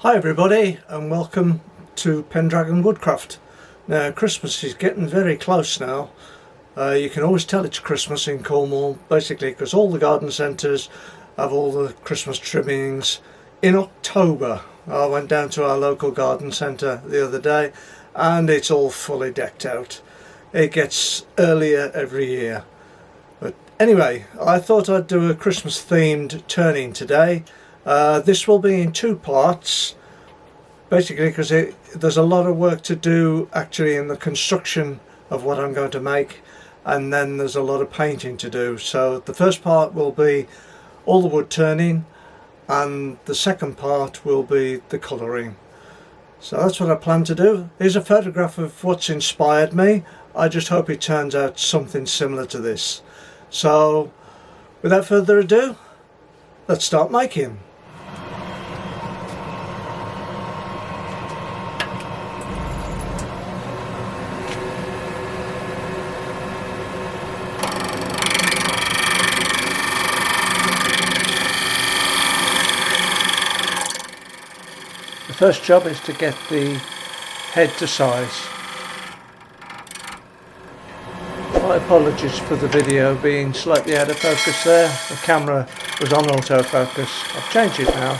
Hi everybody and welcome to Pendragon Woodcraft. Now Christmas is getting very close now. You can always tell it's Christmas in Cornwall basically because all the garden centres have all the Christmas trimmings in October. I went down to our local garden centre the other day and it's all fully decked out. It gets earlier every year. But anyway, I thought I'd do a Christmas themed turning today. This will be in two parts, basically because there's a lot of work to do actually in the construction of what I'm going to make, and then there's a lot of painting to do. So the first part will be all the wood turning and the second part will be the colouring. So that's what I plan to do. Here's a photograph of what's inspired me. I just hope it turns out something similar to this. So without further ado, let's start making. The first job is to get the head to size. My apologies for the video being slightly out of focus there. The camera was on autofocus. I've changed it now.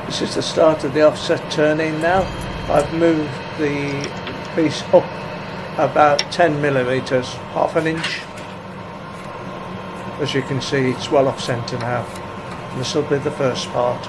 This is the start of the offset turning now. I've moved the piece up about 10 millimeters, half an inch. As you can see, it's well off centre now. And this will be the first part.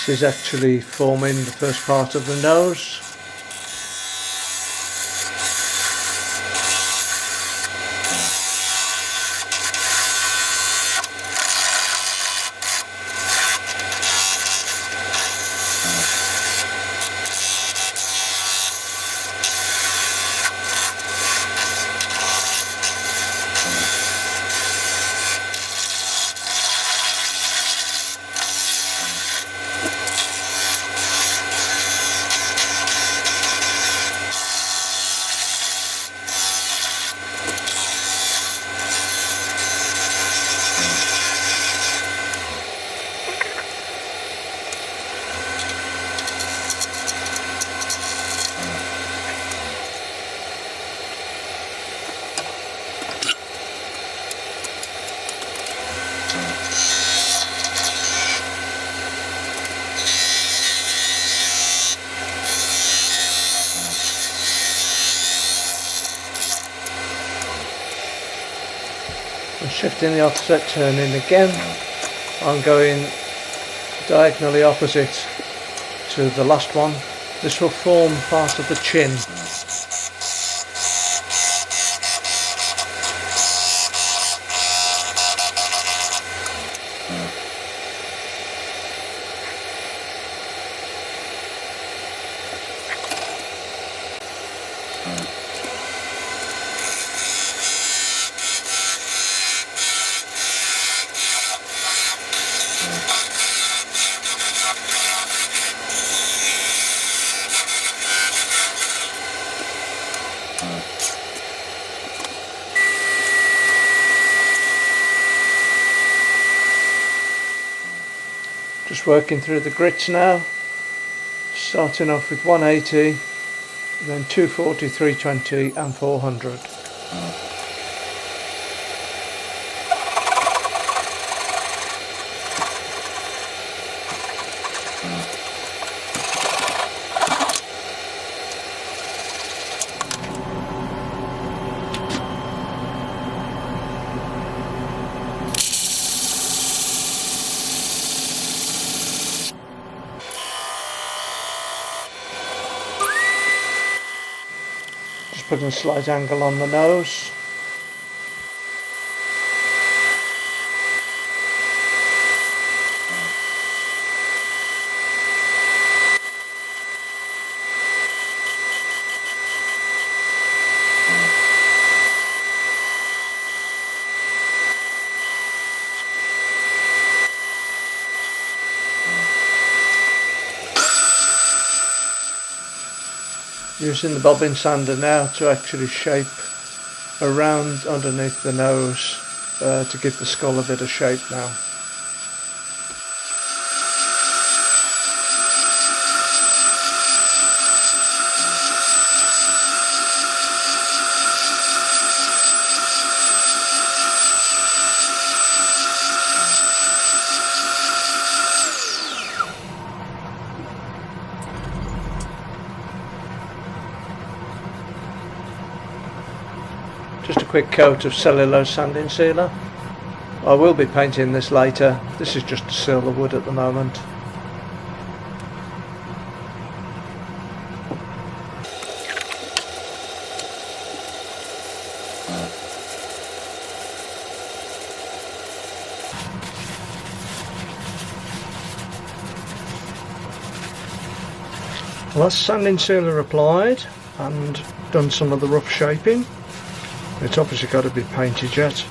This is actually forming the first part of the nose. I'm shifting the offset turning again. I'm going diagonally opposite to the last one. This will form part of the chin. Just working through the grits now, starting off with 180, then 240, 320 and 400. Just putting a slight angle on the nose. Using the bobbin sander now to actually shape around underneath the nose to give the skull a bit of shape now. Just a quick coat of cellulose sanding sealer. I will be painting this later. This is just to seal the wood at the moment. Well, that's sanding sealer applied and done some of the rough shaping. It's obviously got to be painted yet.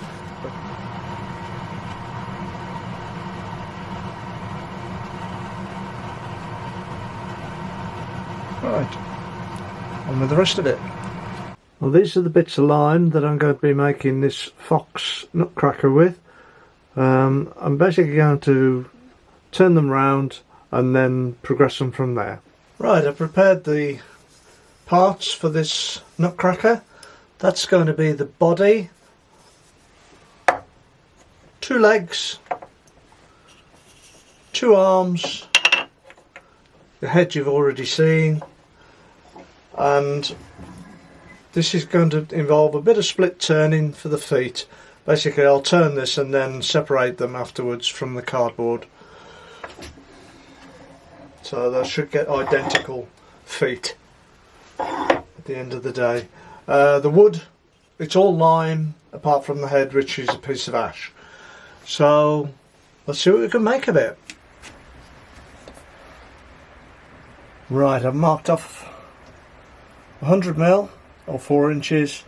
Right, on with the rest of it. Well, these are the bits of line that I'm going to be making this fox nutcracker with. I'm basically going to turn them round and then progress them from there. Right, I've prepared the parts for this nutcracker. That's going to be the body, 2 legs, 2 arms, the head you've already seen, and this is going to involve a bit of split turning for the feet. Basically I'll turn this and then separate them afterwards from the cardboard. So they should get identical feet at the end of the day. The wood, it's all lime apart from the head, which is a piece of ash. So let's see what we can make of it. Right, I've marked off 100mm or 4 inches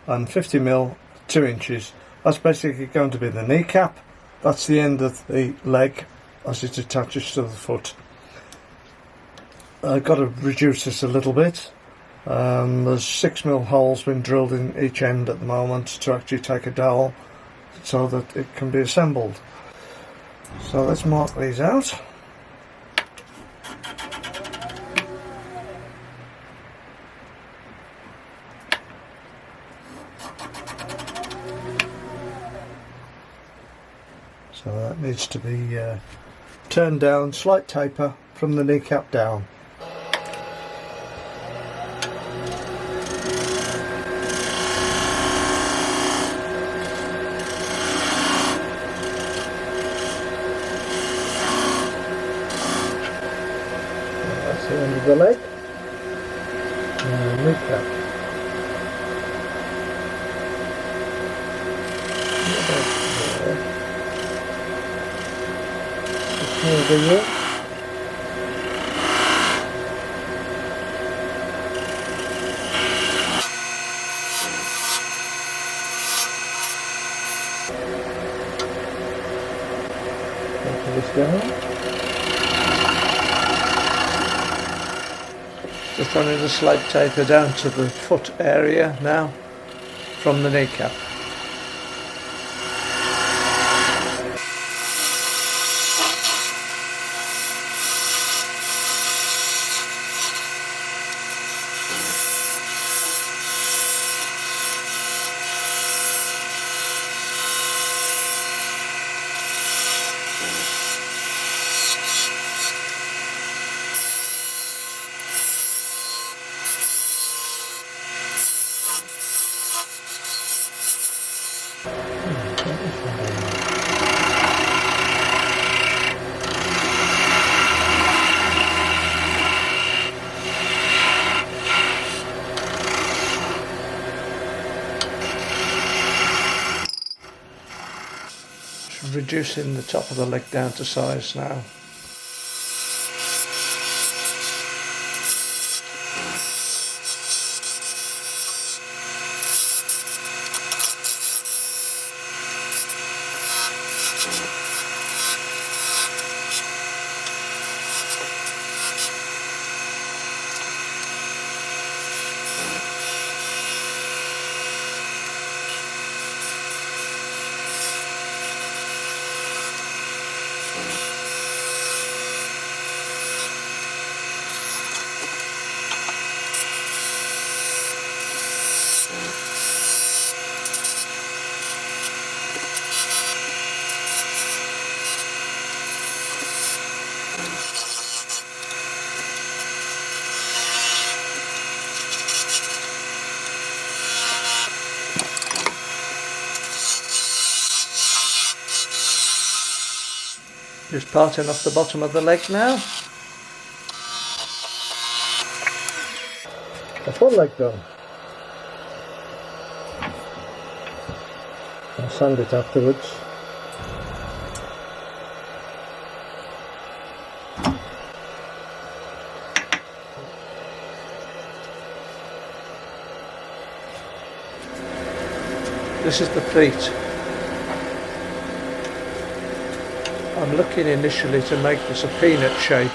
and 50mm 2 inches. That's basically going to be the kneecap. That's the end of the leg as it attaches to the foot. I've got to reduce this a little bit. There's 6mm holes been drilled in each end at the moment to actually take a dowel so that it can be assembled. So let's mark these out. So that needs to be turned down, slight taper from the kneecap down. That's the end of the leg and the kneecap. Here. This down. Just running the slight taper down to the foot area now from the kneecap. Just reducing the top of the leg down to size now. Just parting off the bottom of the leg now. That's one leg done. I'll sand it afterwards. This is the pleat. I'm looking initially to make this a peanut shape.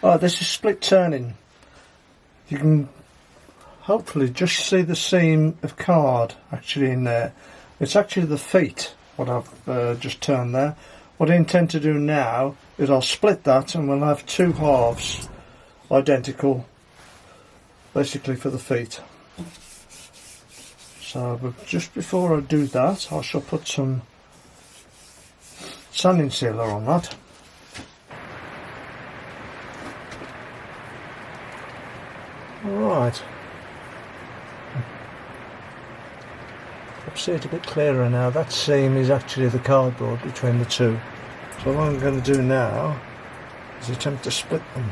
Oh, this is split turning. You can hopefully just see the seam of card actually in there. It's actually the feet what I've just turned there. What I intend to do now is I'll split that and we'll have two halves identical basically for the feet. So but just before I do that I shall put some sanding sealer on that. Right, I'll see it a bit clearer now. That seam is actually the cardboard between the two. So what I'm going to do now is attempt to split them.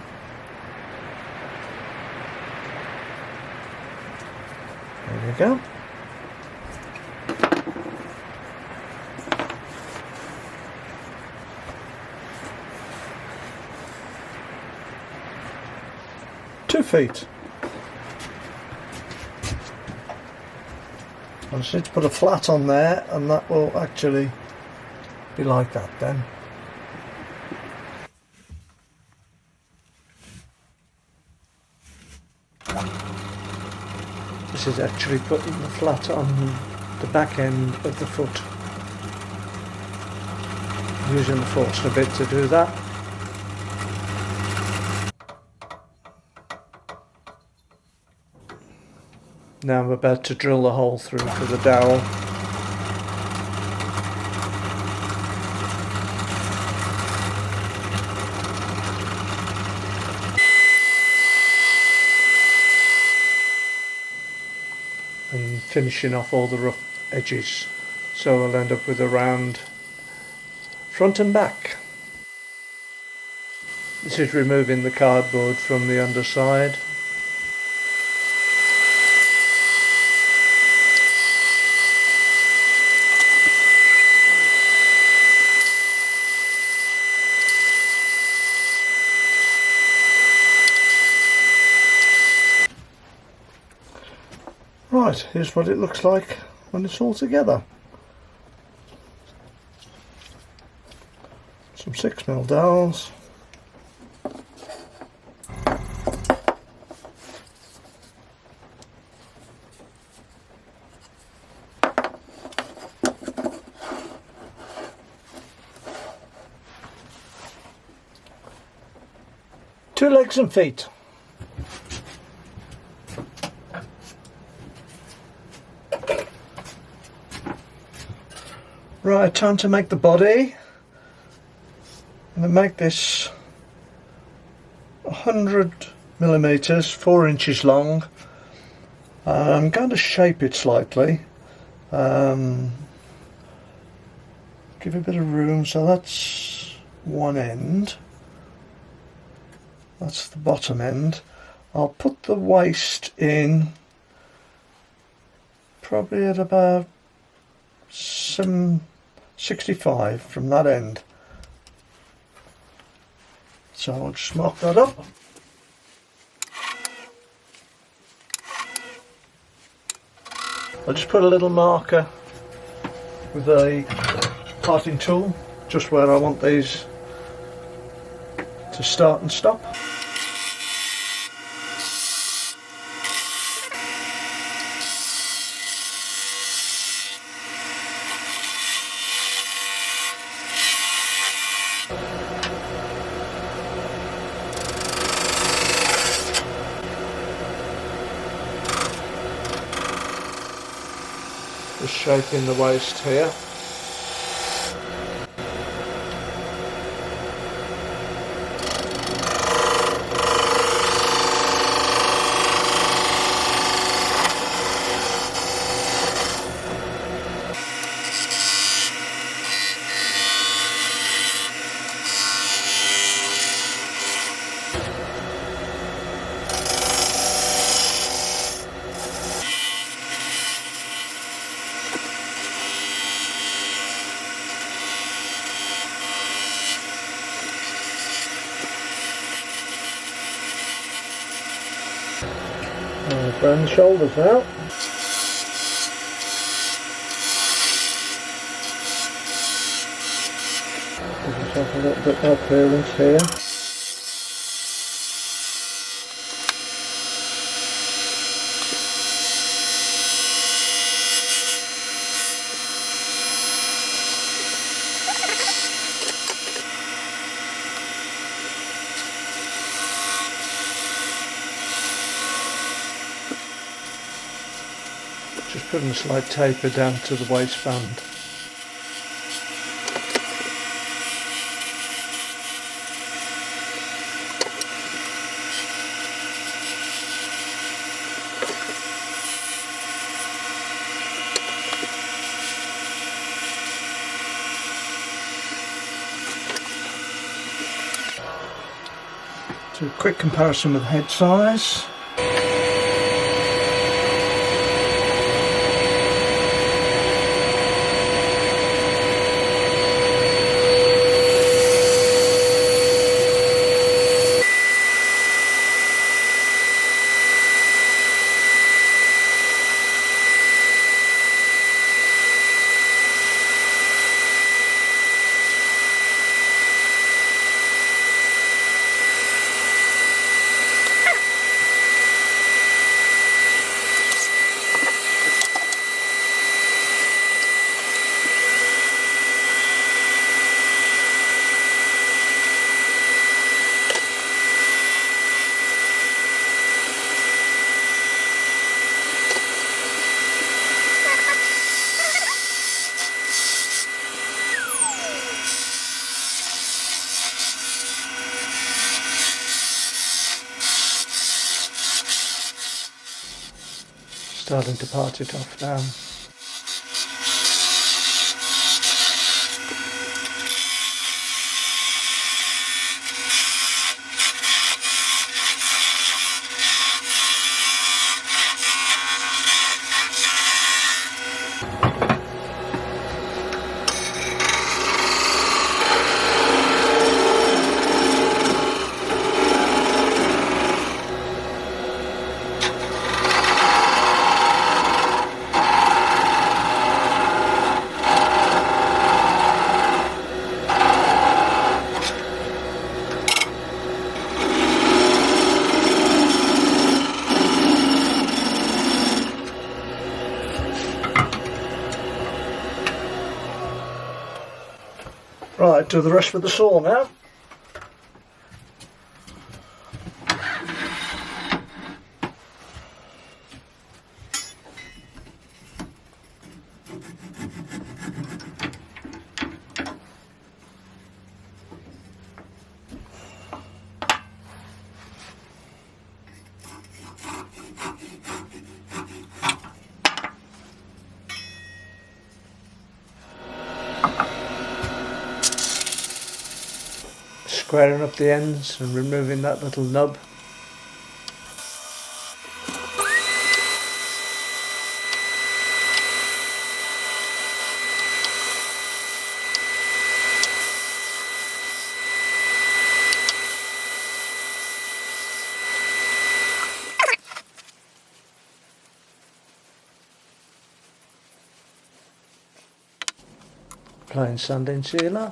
There we go. Two feet. I just need to put a flat on there and that will actually be like that then. This is actually putting the flat on the back end of the foot. I'm using the Forstner bit to do that. Now I'm about to drill the hole through for the dowel. And finishing off all the rough edges. So I'll end up with a round front and back. This is removing the cardboard from the underside. Right, here's what it looks like when it's all together. Some 6mm dowels. Two legs and feet. Right, time to make the body. I'm going to make this 100mm, 4 inches long. I'm going to shape it slightly. Give it a bit of room, so that's one end. That's the bottom end. I'll put the waist in probably at about 65 from that end. So I'll just mark that up. I'll just put a little marker with a parting tool just where I want these to start and stop. Just shaping the waist here. Round the shoulders out. Give yourself a little bit more clearance here. Just putting a slight taper down to the waistband. Do a quick comparison with head size. Starting to part it off now. Right, do the rest with the saw now. Squaring up the ends and removing that little nub. Plain sanding sealer.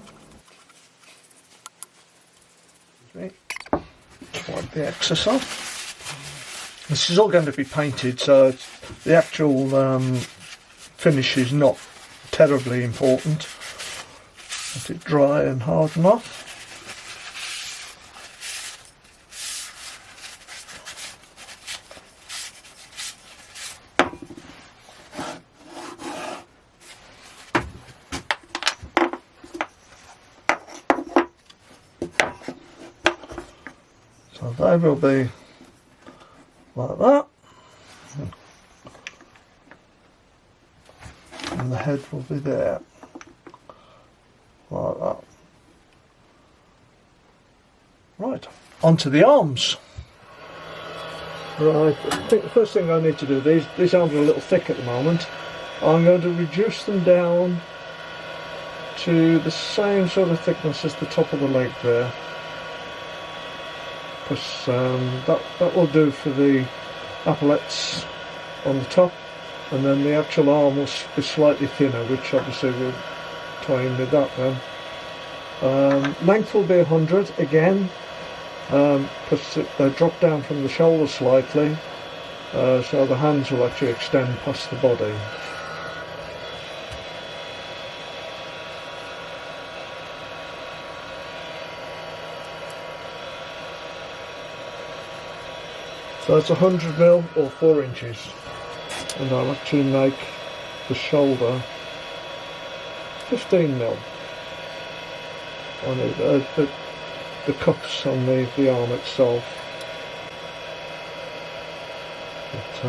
Wipe the excess off. This is all going to be painted, so the actual finish is not terribly important. Let it dry and harden off. So they will be like that, and the head will be there, like that. Right, onto the arms. Right, I think the first thing I need to do, these arms are a little thick at the moment. I'm going to reduce them down to the same sort of thickness as the top of the leg there. Because that will do for the epaulets on the top, and then the actual arm will be slightly thinner, which obviously will tie in with that then. Length will be 100 again, because they drop down from the shoulder slightly, so the hands will actually extend past the body. So that's 100mm or 4 inches, and I'll actually make the shoulder 15mm on it, the cuffs on the arm itself. But,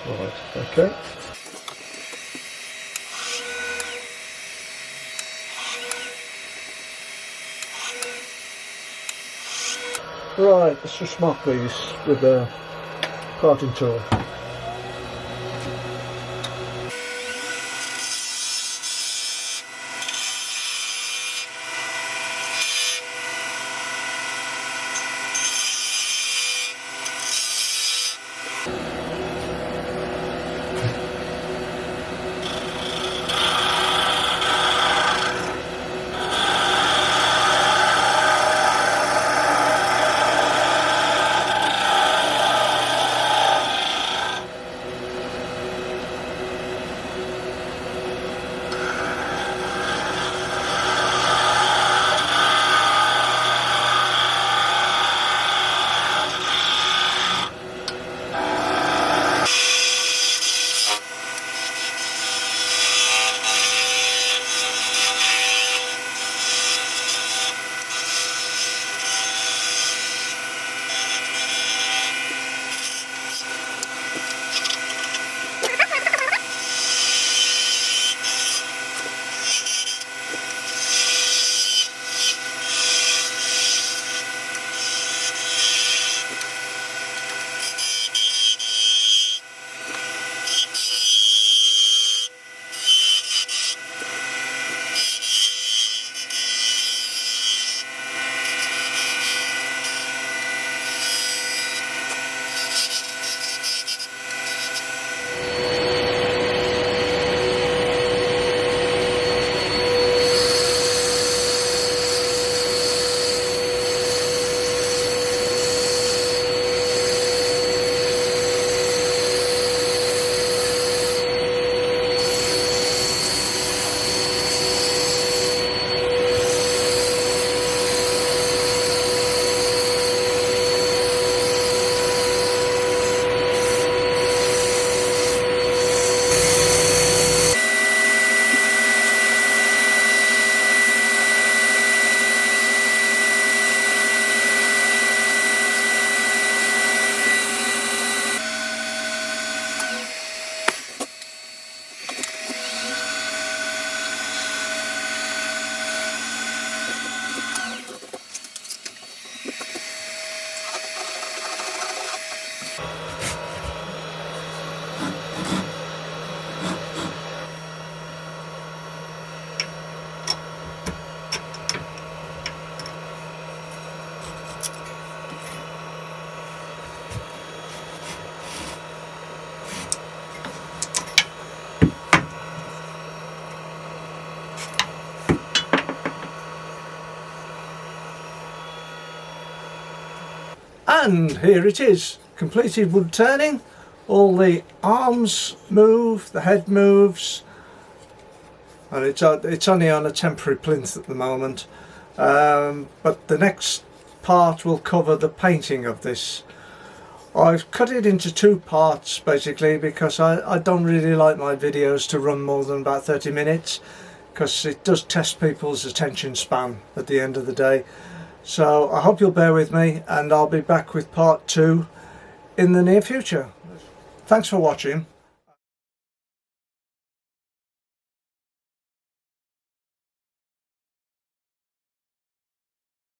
right, okay. Right, let's just mark these with a parting tool. And here it is, completed wood turning. All the arms move, the head moves, and it's only on a temporary plinth at the moment. But the next part will cover the painting of this. I've cut it into two parts basically because I don't really like my videos to run more than about 30 minutes because it does test people's attention span at the end of the day. So I hope you'll bear with me, and I'll be back with part 2 in the near future. Thanks for watching.